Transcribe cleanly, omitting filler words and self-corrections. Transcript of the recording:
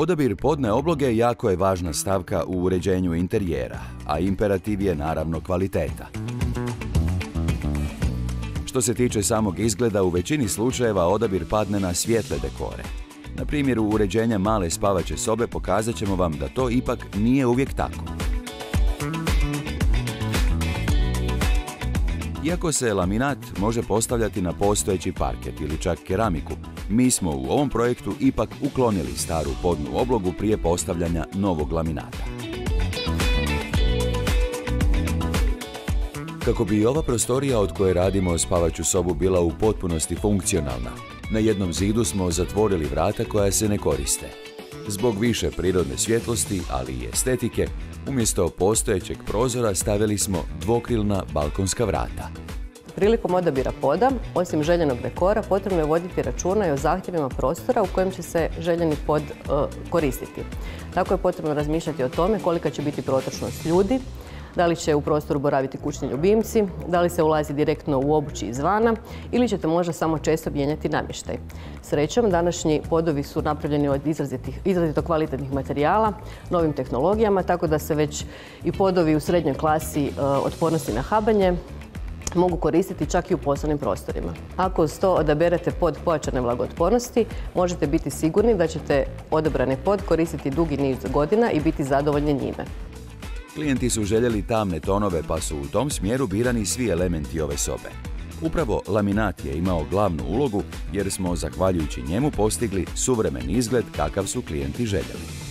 Odabir podne obloge jako je važna stavka u uređenju interijera, a imperativ je naravno kvaliteta. Što se tiče samog izgleda, u većini slučajeva odabir padne na svijetle dekore. Na primjeru uređenja male spavaće sobe pokazat ćemo vam da to ipak nije uvijek tako. Iako se laminat može postavljati na postojeći parket ili čak keramiku, mi smo u ovom projektu ipak uklonili staru podnu oblogu prije postavljanja novog laminata. Kako bi ova prostorija od koje radimo spavaću sobu bila u potpunosti funkcionalna, na jednom zidu smo zatvorili vrata koja se ne koriste. Zbog više prirodne svjetlosti, ali i estetike, umjesto postojećeg prozora stavili smo dvokrilna balkonska vrata. Prilikom odabira poda, osim željenog dekora, potrebno je voditi računa i o zahtjevima prostora u kojem će se željeni pod koristiti. Tako je potrebno razmišljati o tome kolika će biti protočnost ljudi, da li će u prostoru boraviti kućni ljubimci, da li se ulazi direktno u obući izvana ili ćete možda samo često mijenjati namještaj. Srećom, današnji podovi su napravljeni od izrazito kvalitetnih materijala, novim tehnologijama, tako da se već i podovi u srednjoj klasi otpornosti na habanje mogu koristiti čak i u poslovnim prostorima. Ako uz to odaberete pod pojačane vlagootpornosti, možete biti sigurni da ćete odabrani pod koristiti dugi niz godina i biti zadovoljni njime. Klijenti su željeli tamne tonove, pa su u tom smjeru birani svi elementi ove sobe. Upravo laminat je imao glavnu ulogu jer smo, zahvaljujući njemu, postigli suvremen izgled kakav su klijenti željeli.